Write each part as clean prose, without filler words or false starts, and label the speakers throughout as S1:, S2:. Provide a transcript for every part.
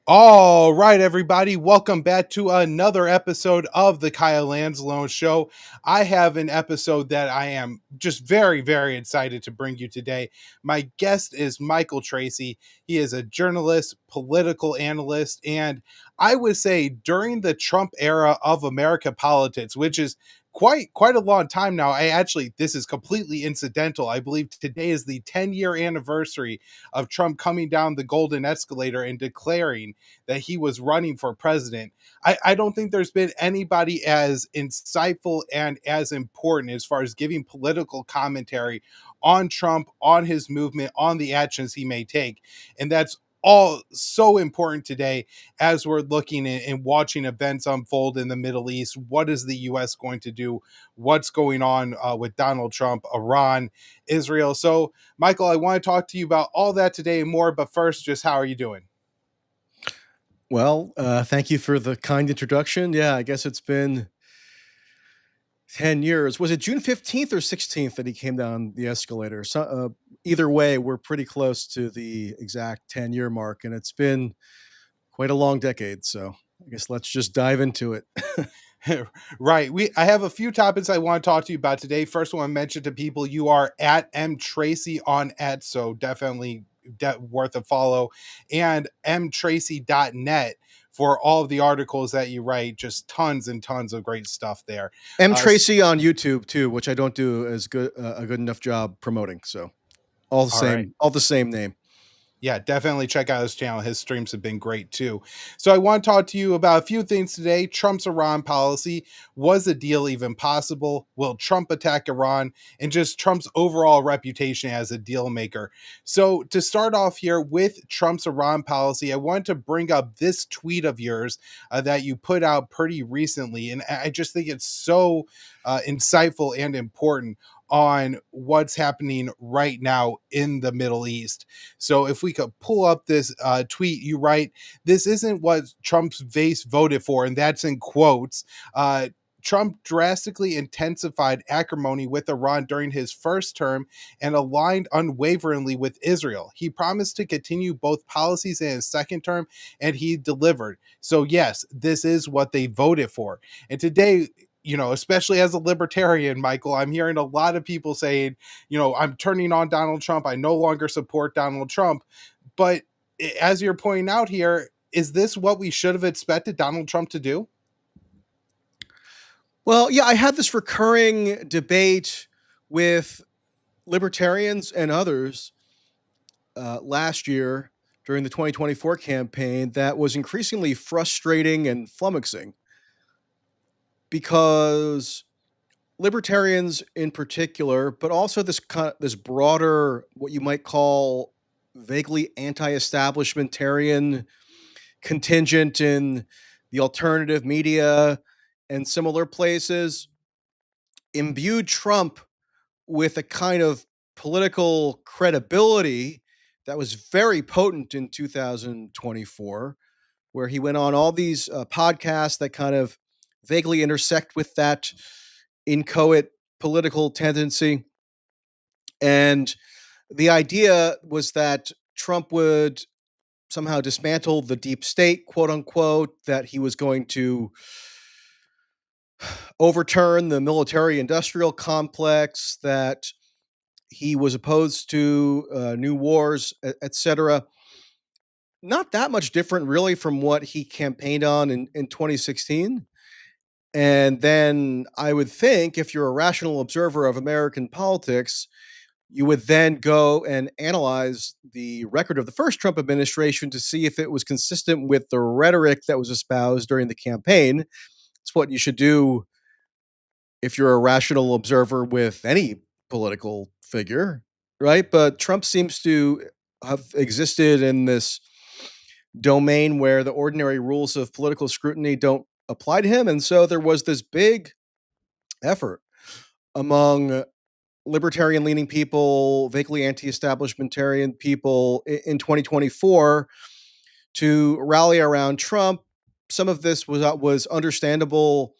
S1: All right, everybody, welcome back to another episode of the Kyle Anzalone Show. I have an episode that I am just very, very excited to bring you today. My guest is Michael Tracey. He is a journalist, political analyst, and I would say during the Trump era of America politics, which is quite a long time now. This is completely incidental. I believe today is the 10-year anniversary of Trump coming down the golden escalator and declaring that he was running for president. I don't think there's been anybody as insightful and as important as far as giving political commentary on Trump, on his movement, on the actions he may take. And that's all so important today as we're looking and watching events unfold in the Middle East. What is the U.S. going to do? What's going on with Donald Trump, Iran, Israel? So, Michael, I want to talk to you about all that today and more. But first, just how are you doing?
S2: Well, thank you for the kind introduction. Yeah, I guess it's been 10 years. Was it June 15th or 16th that he came down the escalator? Either way, we're pretty close to the exact 10-year mark, and it's been quite a long decade. So I guess let's just dive into it.
S1: Right. I have a few topics I want to talk to you about today. First, I want to mention to people you are at M Tracy on Ed, so definitely worth a follow, and mtracy.net for all of the articles that you write. Just tons and tons of great stuff there.
S2: M
S1: Uh,
S2: Tracy on YouTube too, which I don't do as good a good enough job promoting. So
S1: all right.
S2: all the same name.
S1: Yeah, definitely check out his channel. His streams have been great too. So I want to talk to you about a few things today. Trump's Iran policy. Was a deal even possible? Will Trump attack Iran? And just Trump's overall reputation as a deal maker. So to start off here with Trump's Iran policy, I want to bring up this tweet of yours that you put out pretty recently. And I just think it's so insightful and important on what's happening right now in the Middle East. So if we could pull up this tweet, you write, this isn't what Trump's base voted for, and that's in quotes. Trump drastically intensified acrimony with Iran during his first term and aligned unwaveringly with Israel. He promised to continue both policies in his second term, and he delivered. So, yes, this is what they voted for. And today, especially as a libertarian, Michael, I'm hearing a lot of people saying, I'm turning on Donald Trump. I no longer support Donald Trump. But as you're pointing out here, is this what we should have expected Donald Trump to do?
S2: Well, yeah, I had this recurring debate with libertarians and others last year during the 2024 campaign that was increasingly frustrating and flummoxing because libertarians in particular, but also this broader, what you might call vaguely anti-establishmentarian contingent in the alternative media and similar places, imbued Trump with a kind of political credibility that was very potent in 2024, where he went on all these podcasts that kind of vaguely intersect with that inchoate political tendency. And the idea was that Trump would somehow dismantle the deep state, quote unquote, that he was going to overturn the military industrial complex, that he was opposed to new wars, etc. Not that much different, really, from what he campaigned on in 2016. And then I would think if you're a rational observer of American politics, you would then go and analyze the record of the first Trump administration to see if it was consistent with the rhetoric that was espoused during the campaign. It's what you should do if you're a rational observer with any political figure, right? But Trump seems to have existed in this domain where the ordinary rules of political scrutiny don't apply to him. And so there was this big effort among libertarian leaning people, vaguely anti establishmentarian people in 2024 to rally around Trump. Some of this was understandable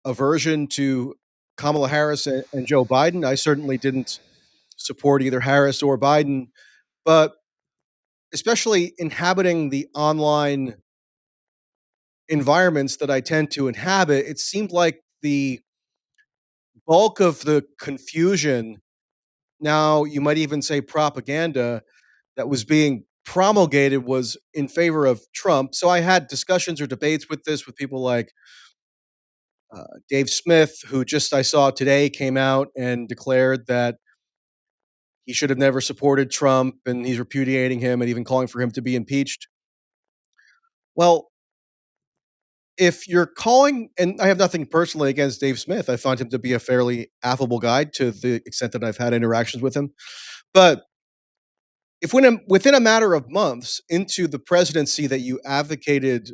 S2: aversion to Kamala Harris and Joe Biden. I certainly didn't support either Harris or Biden, but especially inhabiting the online environments that I tend to inhabit, it seemed like the bulk of the confusion, now you might even say propaganda, that was being promulgated was in favor of Trump. So I had discussions or debates with this with people like Dave Smith, who just I saw today came out and declared that he should have never supported Trump and he's repudiating him and even calling for him to be impeached. Well, if you're calling, and I have nothing personally against Dave Smith, I find him to be a fairly affable guy to the extent that I've had interactions with him. But if within a matter of months into the presidency that you advocated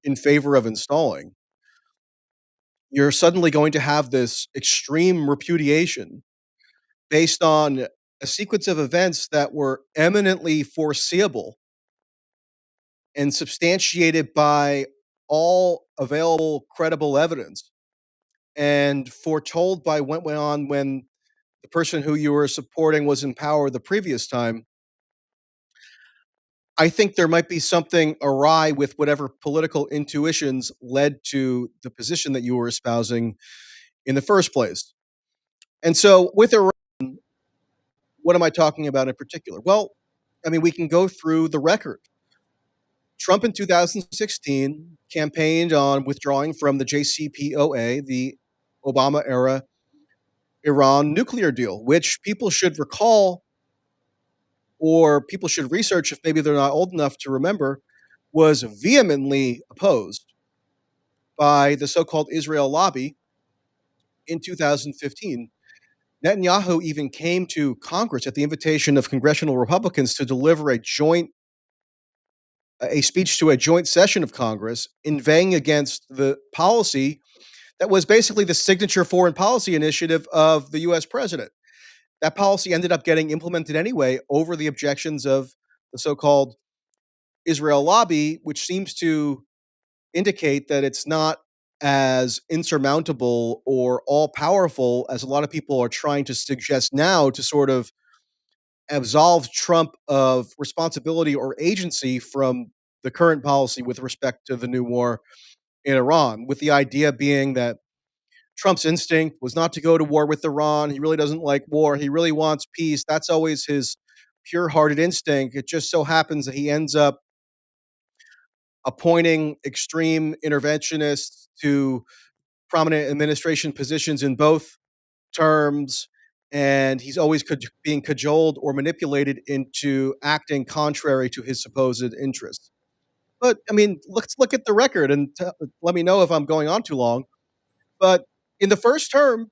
S2: in favor of installing, you're suddenly going to have this extreme repudiation based on a sequence of events that were eminently foreseeable and substantiated by all available credible evidence and foretold by what went on when the person who you were supporting was in power the previous time. I think there might be something awry with whatever political intuitions led to the position that you were espousing in the first place. And so, with Iran, what am I talking about in particular? Well, I mean, we can go through the record. Trump in 2016 campaigned on withdrawing from the JCPOA, the Obama era Iran nuclear deal, which people should recall or people should research if maybe they're not old enough to remember, was vehemently opposed by the so called Israel lobby in 2015. Netanyahu even came to Congress at the invitation of congressional Republicans to deliver a speech to a joint session of Congress inveighing against the policy that was basically the signature foreign policy initiative of the US president. That policy ended up getting implemented anyway over the objections of the so called Israel lobby, which seems to indicate that it's not as insurmountable or all powerful as a lot of people are trying to suggest now to sort of absolve Trump of responsibility or agency from the current policy with respect to the new war in Iran, with the idea being that Trump's instinct was not to go to war with Iran. He really doesn't like war. He really wants peace. That's always his pure hearted instinct. It just so happens that he ends up appointing extreme interventionists to prominent administration positions in both terms. And he's always being cajoled or manipulated into acting contrary to his supposed interests. But I mean, let's look at the record and let me know if I'm going on too long. But in the first term,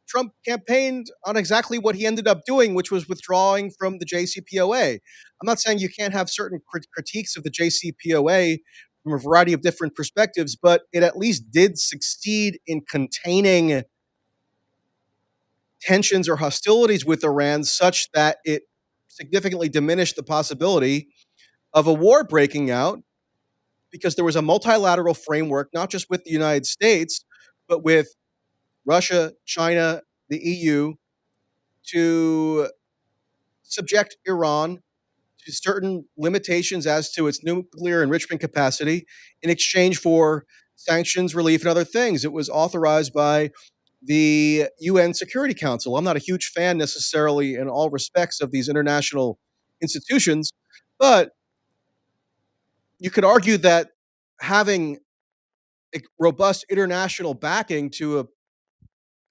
S2: Trump campaigned on exactly what he ended up doing, which was withdrawing from the JCPOA. I'm not saying you can't have certain critiques of the JCPOA from a variety of different perspectives, but it at least did succeed in containing tensions or hostilities with Iran such that it significantly diminished the possibility of a war breaking out because there was a multilateral framework, not just with the United States, but with Russia, China, the EU, to subject Iran to certain limitations as to its nuclear enrichment capacity in exchange for sanctions, relief, and other things. It was authorized by the UN Security Council. I'm not a huge fan necessarily in all respects of these international institutions, but you could argue that having a robust international backing to a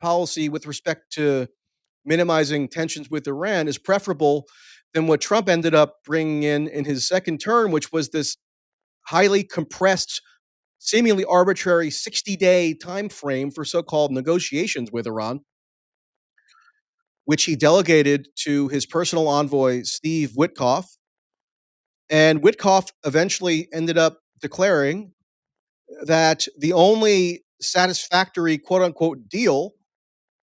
S2: policy with respect to minimizing tensions with Iran is preferable than what Trump ended up bringing in his second term, which was this highly compressed, seemingly arbitrary 60-day time frame for so-called negotiations with Iran, which he delegated to his personal envoy Steve Witkoff. And Witkoff eventually ended up declaring that the only satisfactory quote unquote deal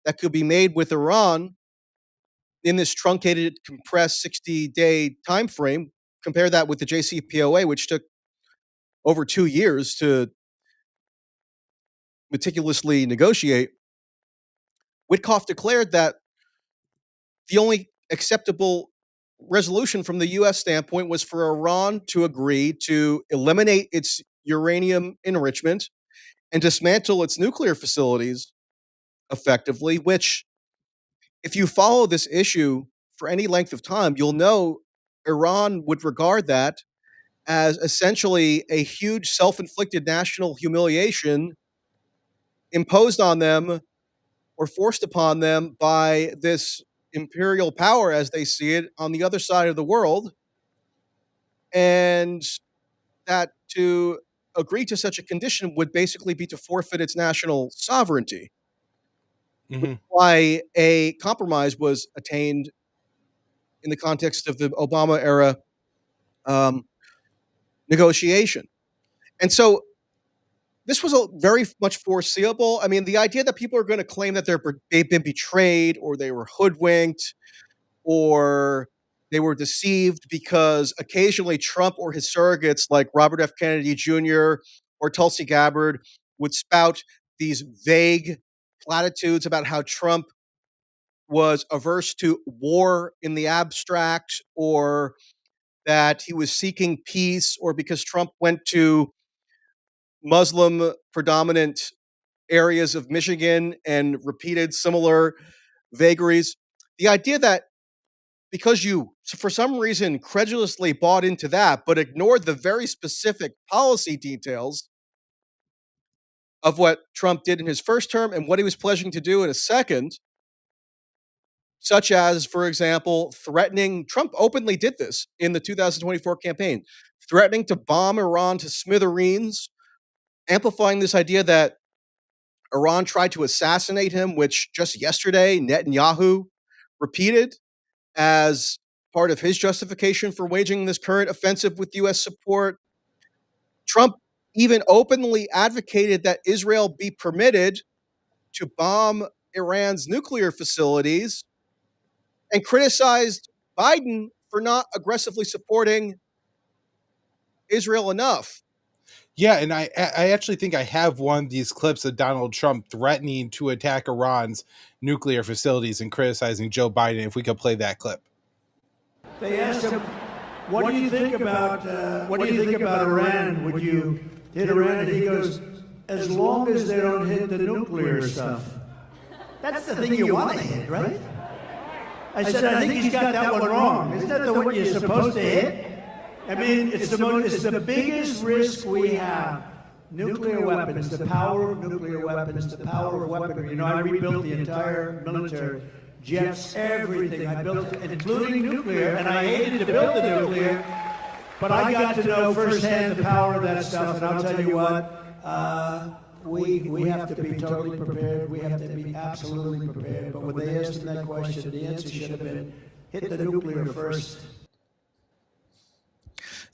S2: that could be made with Iran in this truncated, compressed 60-day time frame. Compare that with the JCPOA, which took over 2 years to meticulously negotiate. Witkoff declared that the only acceptable resolution from the U.S. standpoint was for Iran to agree to eliminate its uranium enrichment and dismantle its nuclear facilities effectively, which, if you follow this issue for any length of time, you'll know Iran would regard that as essentially a huge self inflicted national humiliation imposed on them or forced upon them by this imperial power as they see it on the other side of the world. And that to agree to such a condition would basically be to forfeit its national sovereignty, which
S1: Hmm.
S2: is why a compromise was attained in the context of the Obama era um, negotiation. And so this was a very much foreseeable. I mean, the idea that people are going to claim that they've been betrayed or they were hoodwinked or they were deceived because occasionally Trump or his surrogates like Robert F. Kennedy Jr. or Tulsi Gabbard would spout these vague platitudes about how Trump was averse to war in the abstract or that he was seeking peace or because Trump went to Muslim predominant areas of Michigan and repeated similar vagaries. The idea that because you, for some reason, credulously bought into that, but ignored the very specific policy details of what Trump did in his first term and what he was pledging to do in a second, such as, for example, threatening, Trump openly did this in the 2024 campaign, threatening to bomb Iran to smithereens, amplifying this idea that Iran tried to assassinate him, which just yesterday Netanyahu repeated as part of his justification for waging this current offensive with U.S. support. Trump even openly advocated that Israel be permitted to bomb Iran's nuclear facilities and criticized Biden for not aggressively supporting Israel enough.
S1: Yeah, and I actually think I have one of these clips of Donald Trump threatening to attack Iran's nuclear facilities and criticizing Joe Biden. If we could play that clip.
S3: They asked him, "What do you think about Iran? Would you hit Iran?" And he goes, "As long as they don't hit the nuclear stuff." That's the thing you want to hit, right? I said, I think he's got that one wrong. Isn't that the one you're supposed to hit? I mean, it's the biggest risk we have. Nuclear weapons, the power of nuclear weapons, the power of weaponry. You know, I rebuilt the entire military, jets, everything. I built, including nuclear, and I hated to build the nuclear, but I got to know firsthand the power of that stuff, and I'll tell you what, we have to be totally prepared. We have to be absolutely prepared. But when they asked him that question, the answer should have been, hit the nuclear first.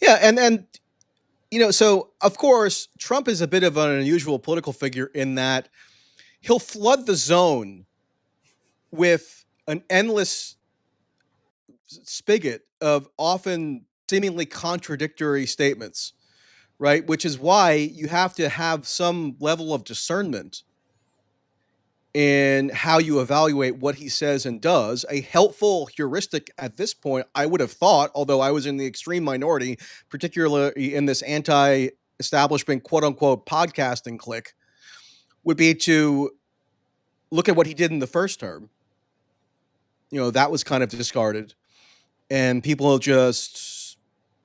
S2: Yeah, and so of course Trump is a bit of an unusual political figure in that he'll flood the zone with an endless spigot of often seemingly contradictory statements, right? Which is why you have to have some level of discernment in how you evaluate what he says and does. A helpful heuristic at this point, I would have thought, although I was in the extreme minority, particularly in this anti establishment, quote unquote, podcasting clique, would be to look at what he did in the first term. That was kind of discarded. And people just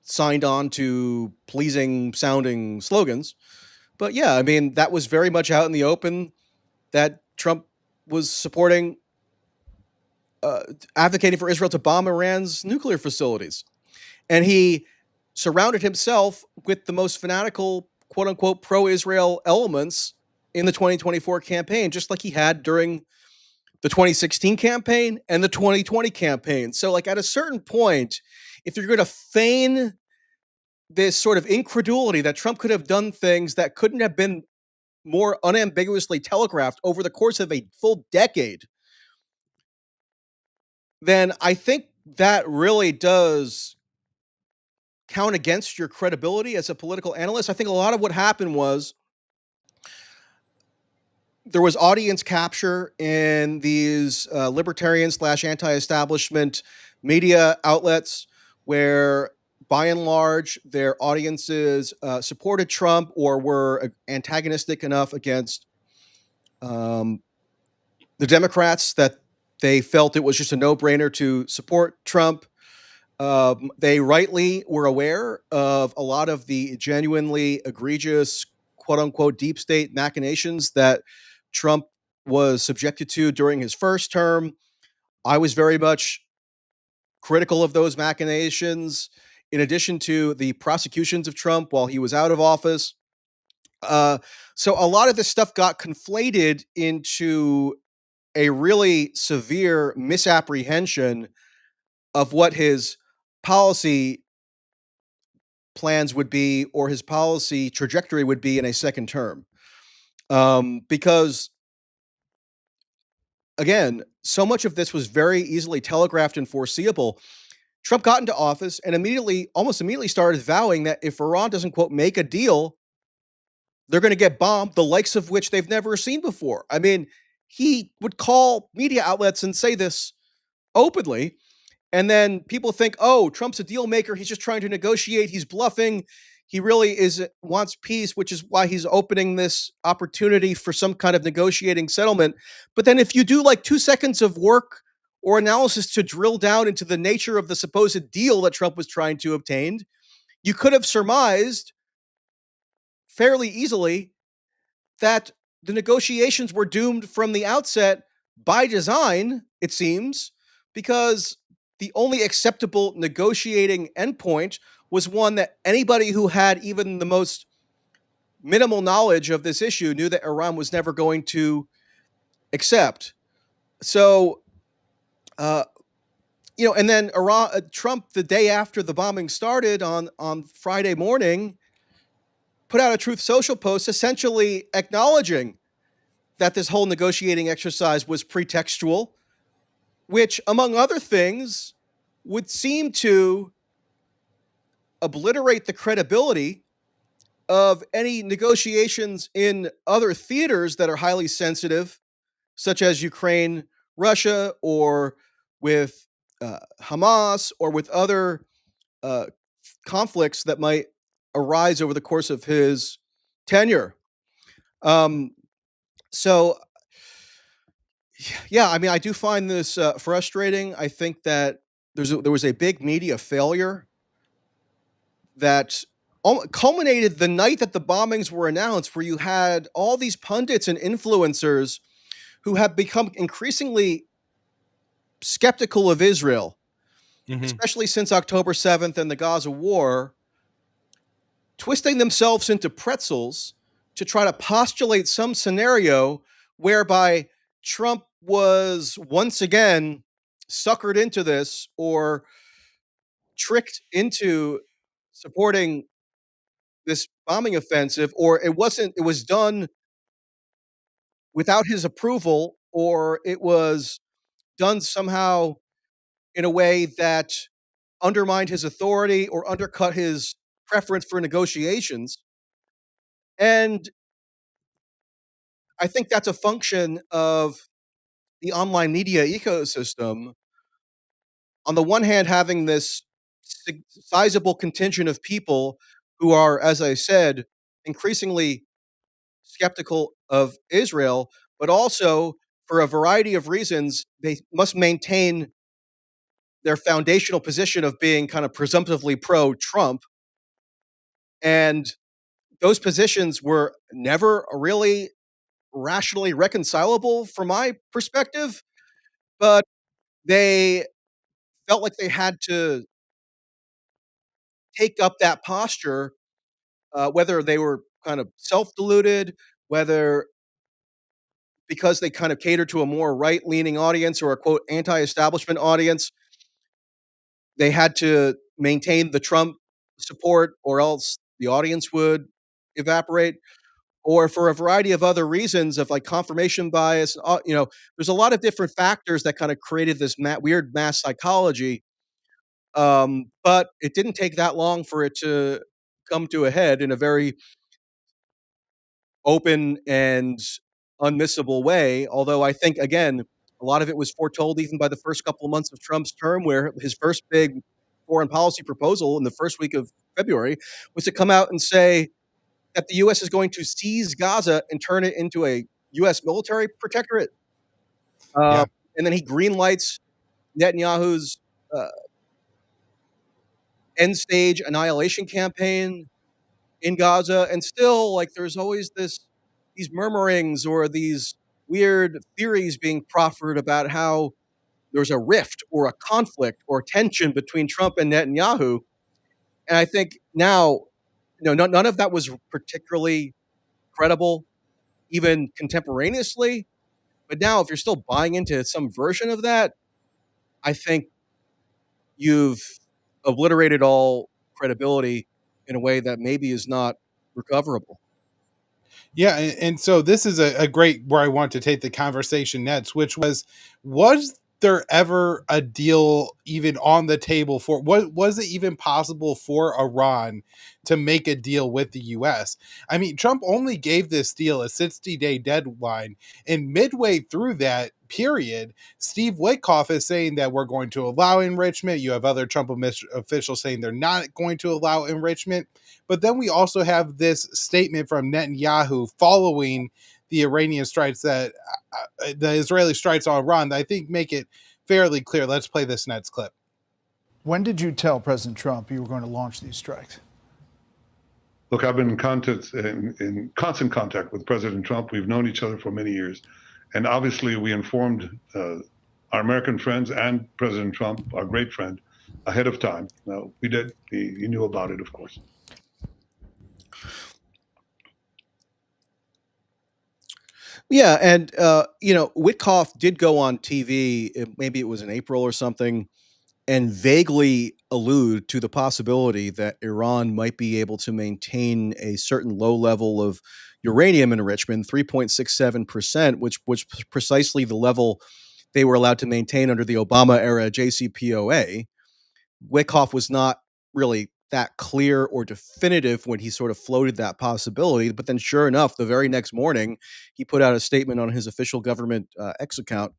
S2: signed on to pleasing sounding slogans. But yeah, I mean, that was very much out in the open that Trump was supporting, advocating for Israel to bomb Iran's nuclear facilities. And he surrounded himself with the most fanatical, quote unquote, pro Israel elements in the 2024 campaign, just like he had during the 2016 campaign and the 2020 campaign. So, like, at a certain point, if you're going to feign this sort of incredulity that Trump could have done things that couldn't have been more unambiguously telegraphed over the course of a full decade, then I think that really does count against your credibility as a political analyst. I think a lot of what happened was there was audience capture in these libertarian slash anti-establishment media outlets where, by and large, their audiences supported Trump or were antagonistic enough against um, the Democrats that they felt it was just a no-brainer to support Trump. They rightly were aware of a lot of the genuinely egregious, quote unquote, deep state machinations that Trump was subjected to during his first term. I was very much critical of those machinations, in addition to the prosecutions of Trump while he was out of office. Uh, so a lot of this stuff got conflated into a really severe misapprehension of what his policy plans would be or his policy trajectory would be in a second term. Because again, so much of this was very easily telegraphed and foreseeable. Trump got into office and almost immediately started vowing that if Iran doesn't, quote, make a deal, they're going to get bombed, the likes of which they've never seen before. I mean, he would call media outlets and say this openly. And then people think, oh, Trump's a deal maker. He's just trying to negotiate. He's bluffing. He really wants peace, which is why he's opening this opportunity for some kind of negotiating settlement. But then if you do like 2 seconds of work or analysis to drill down into the nature of the supposed deal that Trump was trying to obtain, you could have surmised fairly easily that the negotiations were doomed from the outset by design, it seems, because the only acceptable negotiating endpoint was one that anybody who had even the most minimal knowledge of this issue knew that Iran was never going to accept. So, uh, and then Trump, the day after the bombing started on Friday morning, put out a Truth Social post essentially acknowledging that this whole negotiating exercise was pretextual, which, among other things, would seem to obliterate the credibility of any negotiations in other theaters that are highly sensitive, such as Ukraine, Russia, or with Hamas, or with other uh, conflicts that might arise over the course of his tenure. Um, so Yeah, I mean, I do find this frustrating. I think that there was a big media failure that culminated the night that the bombings were announced, where you had all these pundits and influencers who have become increasingly skeptical of Israel,
S1: Mhm.
S2: especially since October 7th and the Gaza war, twisting themselves into pretzels to try to postulate some scenario whereby Trump was once again suckered into this or tricked into supporting this bombing offensive, or it was done without his approval, or it was done somehow in a way that undermined his authority or undercut his preference for negotiations. And I think that's a function of the online media ecosystem. On the one hand, having this sizable contingent of people who are, as I said, increasingly skeptical of Israel, but also for a variety of reasons, they must maintain their foundational position of being kind of presumptively pro Trump. And those positions were never really rationally reconcilable from my perspective, but they felt like they had to take up that posture, whether they were kind of self-deluded, whether because they kind of cater to a more right-leaning audience or a quote anti-establishment audience, they had to maintain the Trump support or else the audience would evaporate, or for a variety of other reasons of like confirmation bias. There's a lot of different factors that kind of created this weird mass psychology. But it didn't take that long for it to come to a head in a very open and unmissable way. Although I think again, A lot of it was foretold even by the first couple of months of Trump's term, where his first big foreign policy proposal in the first week of February was to come out and say that the U.S. is going to seize Gaza and turn it into a U.S. military protectorate. Uh,
S1: Yeah.
S2: and then he greenlights Netanyahu's uh, end stage annihilation campaign in Gaza. And still, like, there's always these murmurings or these weird theories being proffered about how there's a rift or a conflict or tension between Trump and Netanyahu. And I think now, none of that was particularly credible, even contemporaneously. But now, if you're still buying into some version of that, I think you've obliterated all credibility in a way that maybe is not recoverable.
S1: Yeah, and so this is a great where I want to take the conversation next, which was there ever a deal even on the table for what was it even possible for Iran to make a deal with the US? I mean, Trump only gave this deal a 60-day deadline, and midway through that period, Steve Witkoff is saying that we're going to allow enrichment. You have other Trump officials saying they're not going to allow enrichment. But then we also have this statement from Netanyahu following the Iranian strikes that the Israeli strikes on Iran that I think make it fairly clear. Let's play this next clip.
S4: When did you tell President Trump you were going to launch these strikes?
S5: Look, I've been in constant contact with President Trump. We've known each other for many years. And obviously, we informed our American friends and President Trump, our great friend, ahead of time. We did. He knew about it, of course.
S2: Yeah, and Witkoff did go on TV. Maybe it was in April or something, and vaguely allude to the possibility that Iran might be able to maintain a certain low level of uranium enrichment, 3.67%, which was precisely the level they were allowed to maintain under the Obama era JCPOA. Witkoff was not really that clear or definitive when he sort of floated that possibility. But then, sure enough, the very next morning, he put out a statement on his official government X account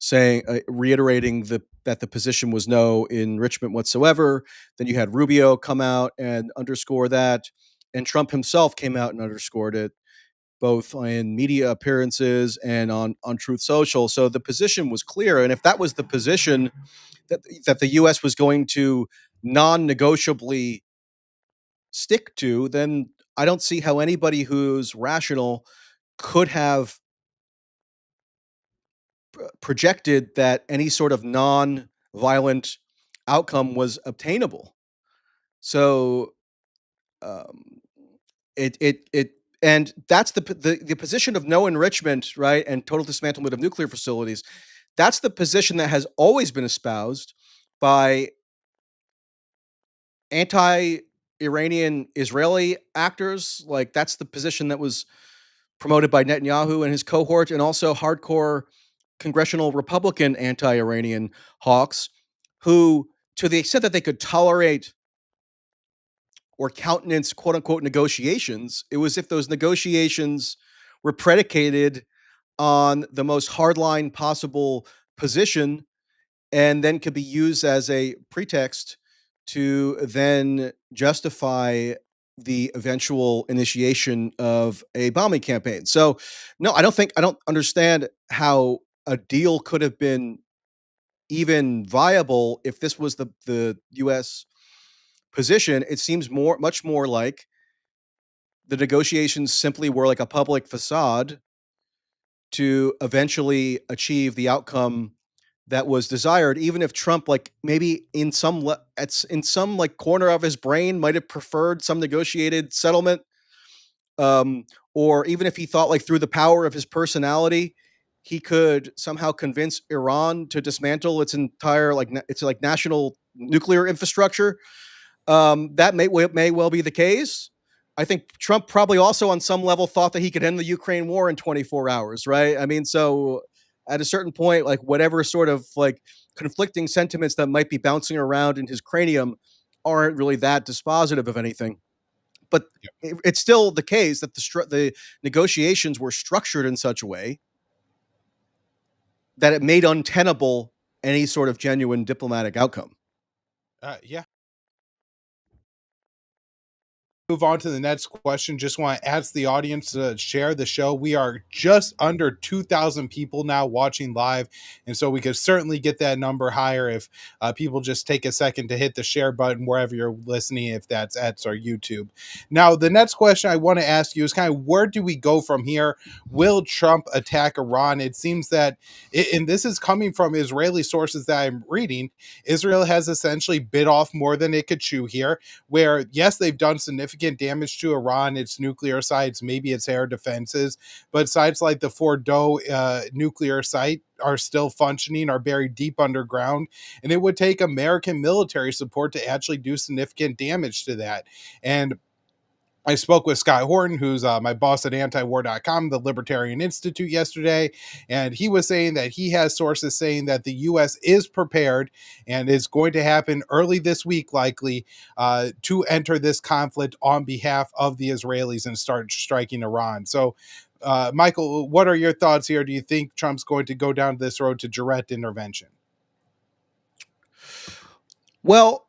S2: saying, reiterating that the position was no enrichment whatsoever. Then you had Rubio come out and underscore that, and Trump himself came out and underscored it, both in media appearances and on Truth Social. So the position was clear, and if that was the position that the U.S. was going to non-negotiably stick to, then I don't see how anybody who's rational could have projected that any sort of non-violent outcome was obtainable. So um, it and that's the position of no enrichment, right, and total dismantlement of nuclear facilities. That's the position that has always been espoused by anti-Iranian Israeli actors. Like, that's the position that was promoted by Netanyahu and his cohort, and also hardcore congressional Republican anti-Iranian hawks, who, to the extent that they could tolerate or countenance quote unquote negotiations, it was if those negotiations were predicated on the most hardline possible position and then could be used as a pretext to then justify the eventual initiation of a bombing campaign. So, no, I don't understand how a deal could have been even viable if this was the U.S. position. It seems much more like the negotiations simply were like a public facade to eventually achieve the outcome that was desired, even if Trump, like, maybe in some like corner of his brain might have preferred some negotiated settlement, or even if he thought, like, through the power of his personality he could somehow convince Iran to dismantle its entire, like, its like national nuclear infrastructure. That may well be the case. I think Trump probably also, on some level, thought that he could end the Ukraine war in 24 hours, right? I mean, so at a certain point, like, whatever sort of like conflicting sentiments that might be bouncing around in his cranium aren't really that dispositive of anything. But it's still the case that the negotiations were structured in such a way that it made untenable any sort of genuine diplomatic outcome.
S1: Yeah. Move on to the next question. Just want to ask the audience to share the show. We are just under 2,000 people now watching live, and so we could certainly get that number higher if people just take a second to hit the share button wherever you're listening, if that's X or YouTube. Now, the next question I want to ask you is kind of, where do we go from here? Will Trump attack Iran? It seems that, and this is coming from Israeli sources that I'm reading, Israel has essentially bit off more than it could chew here, where, yes, they've done significant damage to Iran, its nuclear sites, maybe its air defenses, but sites like the Fordow nuclear site are still functioning, are buried deep underground, and it would take American military support to actually do significant damage to that. And I spoke with Scott Horton, who's my boss at antiwar.com, the Libertarian Institute, yesterday, and he was saying that he has sources saying that the U.S. is prepared and is going to happen early this week, likely, to enter this conflict on behalf of the Israelis and start striking Iran. So, Michael, what are your thoughts here? Do you think Trump's going to go down this road to direct intervention?
S2: Well,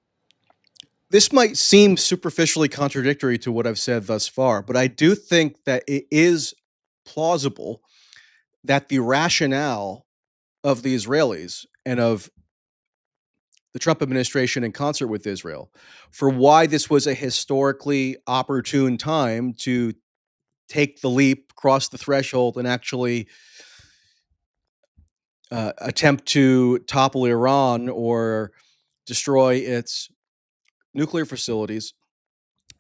S2: this might seem superficially contradictory to what I've said thus far, but I do think that it is plausible that the rationale of the Israelis and of the Trump administration in concert with Israel for why this was a historically opportune time to take the leap, cross the threshold, and actually attempt to topple Iran or destroy its nuclear facilities.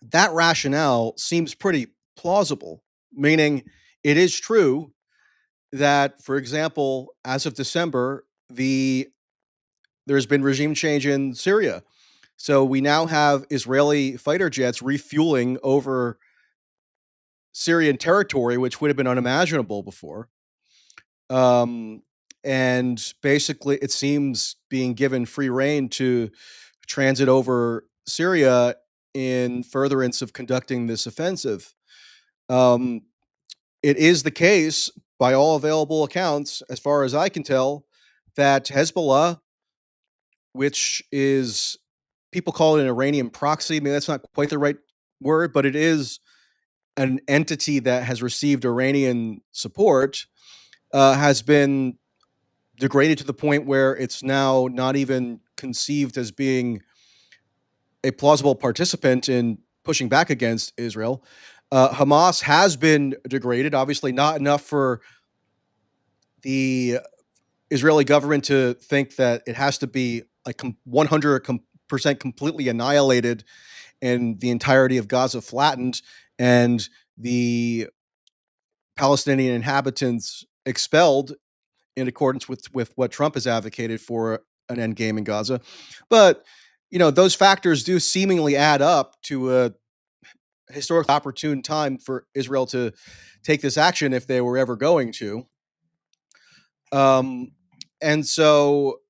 S2: That rationale seems pretty plausible, meaning it is true that, for example, as of December, there's been regime change in Syria. So we now have Israeli fighter jets refueling over Syrian territory, which would have been unimaginable before. And basically, it seems being given free rein to transit over Syria in furtherance of conducting this offensive. Um, it is the case, by all available accounts, as far as I can tell, that Hezbollah, which is, people call it an Iranian proxy. Maybe that's not quite the right word, but it is an entity that has received Iranian support, has been degraded to the point where it's now not even conceived as being a plausible participant in pushing back against Israel. Hamas has been degraded, obviously not enough for the Israeli government to think that it has to be like 100% completely annihilated and the entirety of Gaza flattened and the Palestinian inhabitants expelled in accordance with what Trump has advocated for an end game in Gaza. But, those factors do seemingly add up to a historically opportune time for Israel to take this action if they were ever going to. And so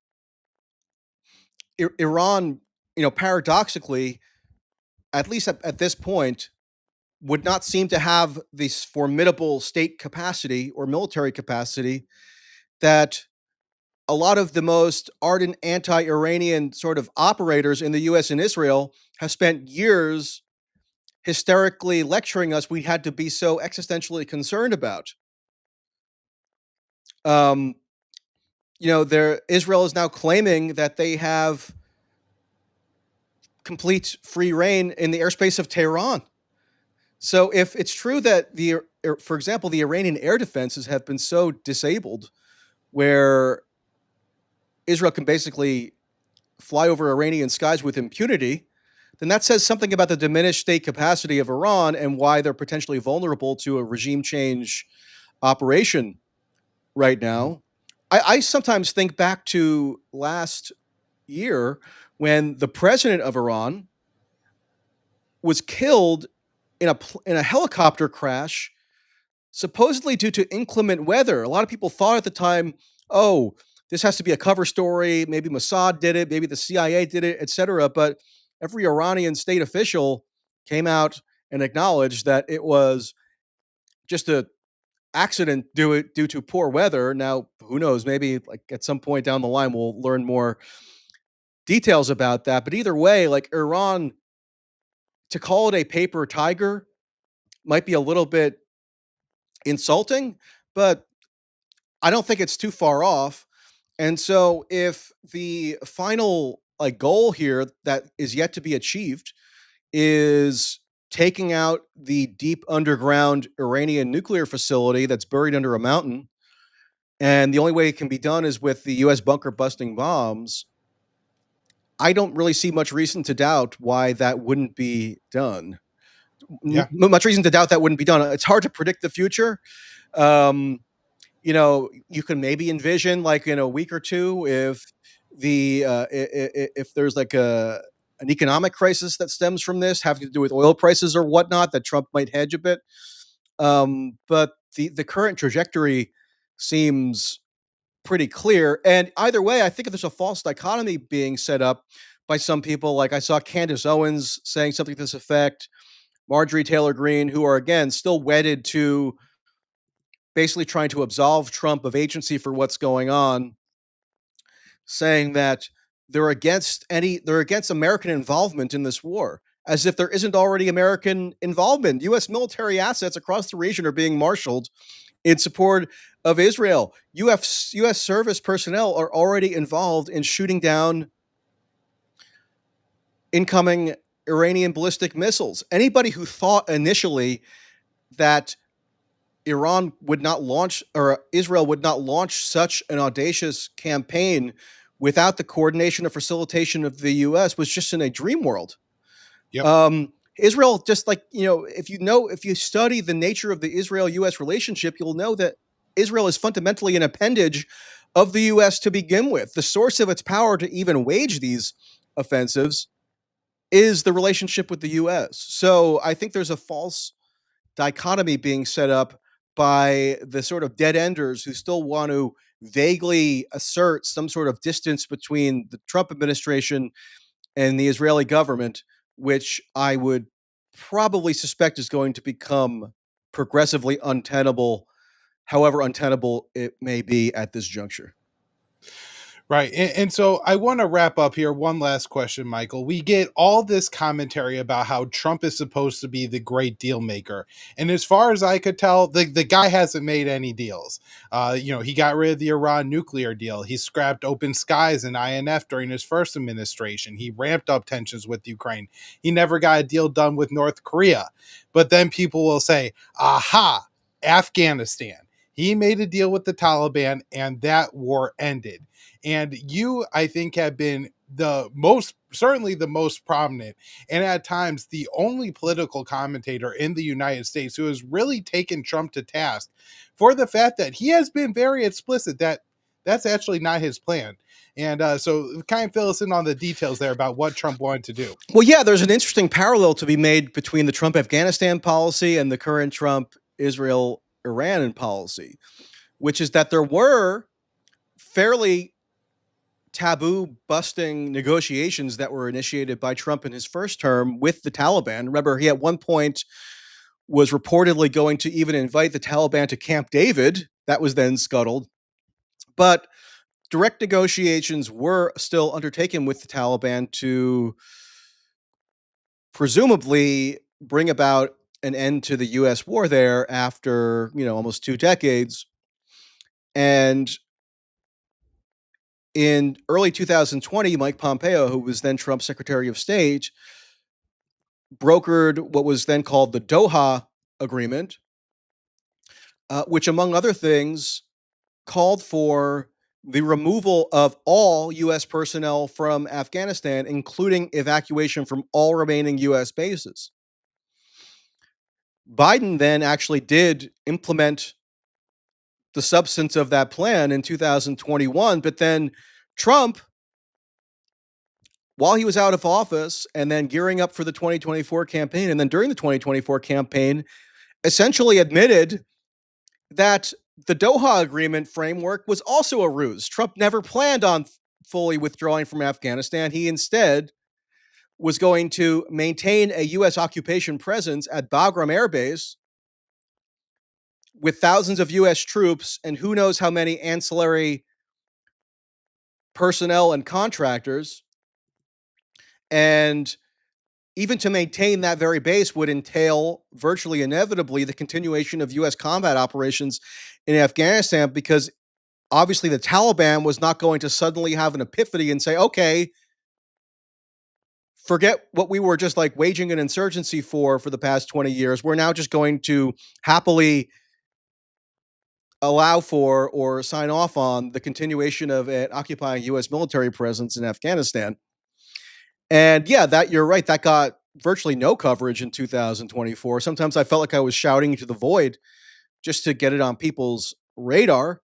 S2: Iran, paradoxically, at least at this point, would not seem to have this formidable state capacity or military capacity that a lot of the most ardent anti-Iranian sort of operators in the US and Israel have spent years hysterically lecturing us we had to be so existentially concerned about. Israel is now claiming that they have complete free reign in the airspace of Tehran. So if it's true that for example, the Iranian air defenses have been so disabled where Israel can basically fly over Iranian skies with impunity, then that says something about the diminished state capacity of Iran and why they're potentially vulnerable to a regime change operation right now. I sometimes think back to last year when the president of Iran was killed in a helicopter crash, supposedly due to inclement weather. A lot of people thought at the time, oh, this has to be a cover story. Maybe Mossad did it. Maybe the CIA did it, etc. But every Iranian state official came out and acknowledged that it was just a accident due to poor weather. Now, who knows? Maybe like at some point down the line, we'll learn more details about that. But either way, like Iran, to call it a paper tiger might be a little bit insulting, but I don't think it's too far off. And so if the final like goal here that is yet to be achieved is taking out the deep underground Iranian nuclear facility that's buried under a mountain, and the only way it can be done is with the US bunker busting bombs, I don't really see much reason to doubt why that wouldn't be done.
S1: Yeah.
S2: Much reason to doubt that wouldn't be done. It's hard to predict the future. Um, you can maybe envision like in a week or two if if there's like an economic crisis that stems from this, having to do with oil prices or whatnot, that Trump might hedge a bit. But the current trajectory seems pretty clear. And either way, I think there's a false dichotomy being set up by some people. Like I saw Candace Owens saying something to this effect, Marjorie Taylor Greene, who are again still wedded to basically trying to absolve Trump of agency for what's going on, saying that they're against American involvement in this war, as if there isn't already American involvement. US military assets across the region are being marshaled in support of Israel. US service personnel are already involved in shooting down incoming Iranian ballistic missiles. Anybody who thought initially that Iran would not launch, or Israel would not launch such an audacious campaign without the coordination or facilitation of the US was just in a dream world.
S1: Yep.
S2: Israel, just like, if you study the nature of the Israel-US relationship, you'll know that Israel is fundamentally an appendage of the US to begin with. The source of its power to even wage these offensives is the relationship with the US. So I think there's a false dichotomy being set up by the sort of dead enders who still want to vaguely assert some sort of distance between the Trump administration and the Israeli government, which I would probably suspect is going to become progressively untenable, however untenable it may be at this juncture.
S1: Right. And so I want to wrap up here. One last question, Michael. We get all this commentary about how Trump is supposed to be the great deal maker. And as far as I could tell, the guy hasn't made any deals. He got rid of the Iran nuclear deal. He scrapped open skies and INF during his first administration. He ramped up tensions with Ukraine. He never got a deal done with North Korea. But then people will say, aha, Afghanistan. He made a deal with the Taliban and that war ended. And you, I think, have been certainly the most prominent, and at times the only political commentator in the United States who has really taken Trump to task for the fact that he has been very explicit that that's actually not his plan. And so kind of fill us in on the details there about what Trump wanted to do.
S2: Well, yeah, there's an interesting parallel to be made between the Trump Afghanistan policy and the current Trump Israel Iran policy, which is that there were fairly taboo busting negotiations that were initiated by Trump in his first term with the Taliban. Remember, he at one point was reportedly going to even invite the Taliban to Camp David. That was then scuttled. But direct negotiations were still undertaken with the Taliban to presumably bring about an end to the US war there after, almost 2 decades. And in early 2020, Mike Pompeo, who was then Trump's Secretary of State, brokered what was then called the Doha Agreement, which, among other things, called for the removal of all U.S. personnel from Afghanistan, including evacuation from all remaining U.S. bases. Biden then actually did implement the substance of that plan in 2021, but then Trump, while he was out of office and then gearing up for the 2024 campaign, and then during the 2024 campaign, essentially admitted that the Doha Agreement framework was also a ruse. Trump never planned on fully withdrawing from Afghanistan. He instead was going to maintain a U.S. occupation presence at Bagram Air Base, with thousands of U.S. troops and who knows how many ancillary personnel and contractors. And even to maintain that very base would entail virtually inevitably the continuation of U.S. combat operations in Afghanistan, because obviously the Taliban was not going to suddenly have an epiphany and say, okay, forget what we were just like waging an insurgency for the past 20 years. We're now just going to happily allow for or sign off on the continuation of an occupying U.S. military presence in Afghanistan. And yeah, that you're right. That got virtually no coverage in 2024. Sometimes I felt like I was shouting into the void just to get it on people's radar,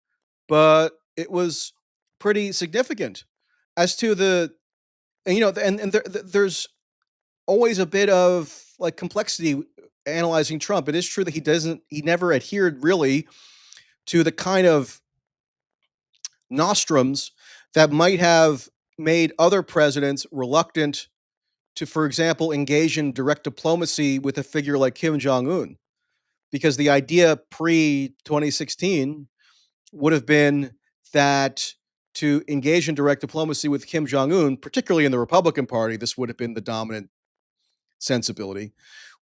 S2: but it was pretty significant. As to the, and, you know, there's always a bit of like complexity analyzing Trump. It is true that he never adhered really to the kind of nostrums that might have made other presidents reluctant to, for example, engage in direct diplomacy with a figure like Kim Jong Un. Because the idea pre 2016 would have been that to engage in direct diplomacy with Kim Jong Un, particularly in the Republican Party, this would have been the dominant sensibility,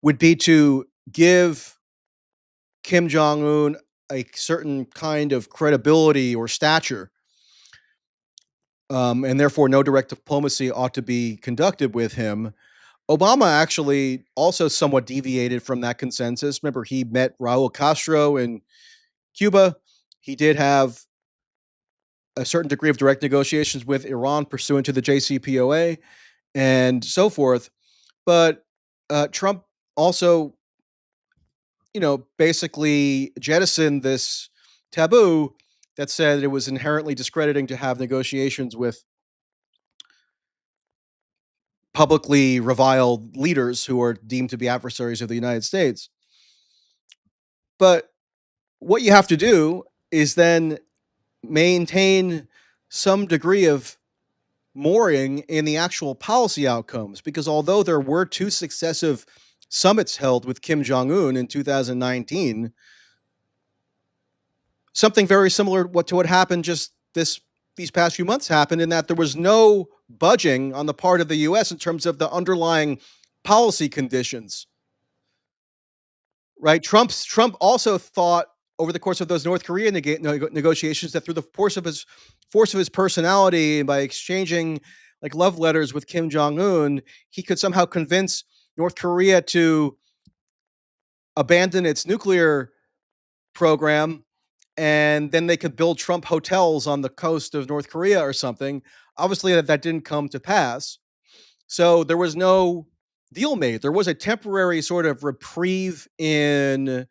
S2: would be to give Kim Jong Un a certain kind of credibility or stature. And therefore, no direct diplomacy ought to be conducted with him. Obama actually also somewhat deviated from that consensus. Remember, he met Raul Castro in Cuba. He did have a certain degree of direct negotiations with Iran pursuant to the JCPOA and so forth. But Trump also, basically jettisoned this taboo that said it was inherently discrediting to have negotiations with publicly reviled leaders who are deemed to be adversaries of the United States. But what you have to do is then maintain some degree of mooring in the actual policy outcomes, because although there were two successive summits held with Kim Jong Un in 2019, something very similar to what happened just these past few months happened, in that there was no budging on the part of the U.S. in terms of the underlying policy conditions. Right? Trump also thought over the course of those North Korea negotiations that through the force of his personality and by exchanging like love letters with Kim Jong Un, he could somehow convince North Korea to abandon its nuclear program, and then they could build Trump hotels on the coast of North Korea or something. Obviously, that didn't come to pass. So there was no deal made. There was a temporary sort of reprieve in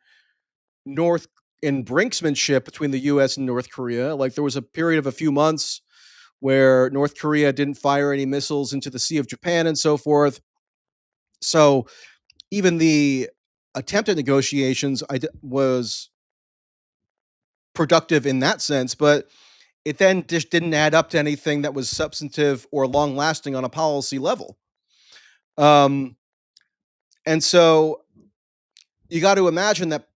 S2: brinksmanship between the U.S. and North Korea. Like there was a period of a few months where North Korea didn't fire any missiles into the Sea of Japan and so forth. So even the attempt at negotiations was productive in that sense, but it then just didn't add up to anything that was substantive or long lasting on a policy level. And so you got to imagine that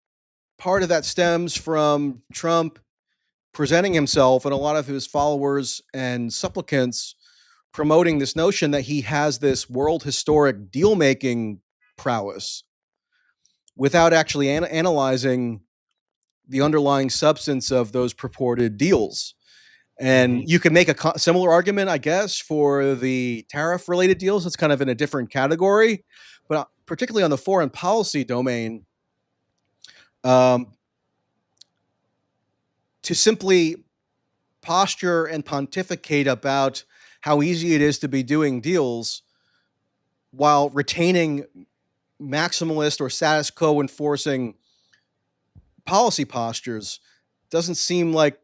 S2: part of that stems from Trump presenting himself and a lot of his followers and supplicants promoting this notion that he has this world historic deal making prowess without actually analyzing the underlying substance of those purported deals. And you can make a similar argument, I guess, for the tariff related deals. It's kind of in a different category, but particularly on the foreign policy domain, to simply posture and pontificate about how easy it is to be doing deals while retaining maximalist or status quo enforcing policy postures doesn't seem like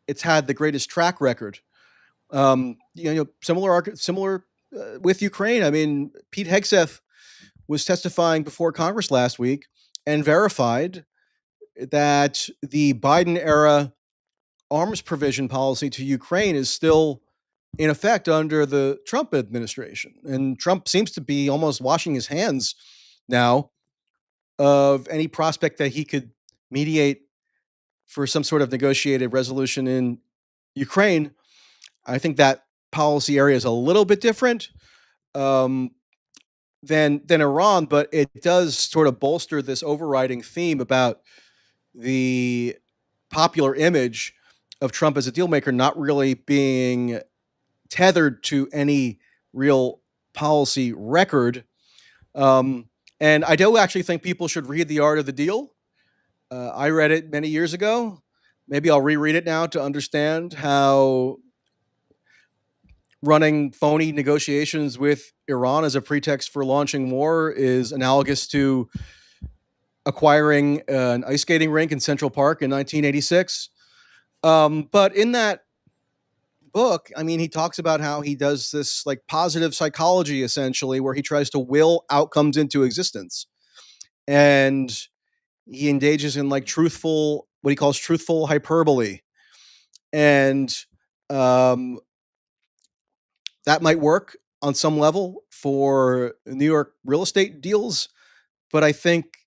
S2: it's had the greatest track record. Similar with Ukraine. I mean, Pete Hegseth was testifying before Congress last week and verified that the Biden era arms provision policy to Ukraine is still in effect under the Trump administration. And Trump seems to be almost washing his hands now of any prospect that he could mediate for some sort of negotiated resolution in Ukraine. I think that policy area is a little bit different um, than Iran, but it does sort of bolster this overriding theme about the popular image of Trump as a deal maker not really being tethered to any real policy record. Um, and I do actually think people should read The Art of the Deal. I read it many years ago. Maybe I'll reread it now to understand how running phony negotiations with Iran as a pretext for launching war is analogous to acquiring an ice skating rink in Central Park in 1986. But in that book, I mean, he talks about how he does this like positive psychology essentially, where he tries to will outcomes into existence. And he engages in like truthful, what he calls truthful hyperbole. And um, that might work on some level for New York real estate deals. But I think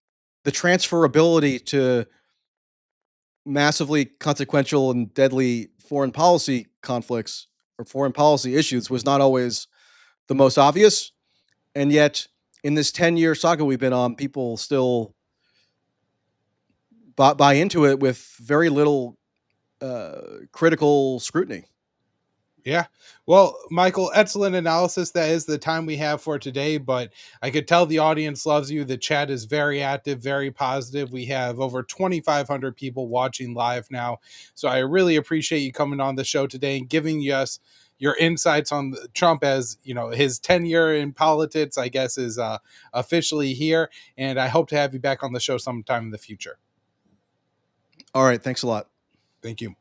S2: the transferability to massively consequential and deadly foreign policy conflicts or foreign policy issues was not always the most obvious. And yet, in this 10-year saga we've been on, people still buy into it with very little critical scrutiny.
S1: Yeah. Well, Michael, excellent analysis. That is the time we have for today, but I could tell the audience loves you. The chat is very active, very positive. We have over 2,500 people watching live now. So I really appreciate you coming on the show today and giving us your insights on Trump as, you know, his tenure in politics, I guess, is officially here. And I hope to have you back on the show sometime in the future.
S2: All right. Thanks a lot.
S1: Thank you.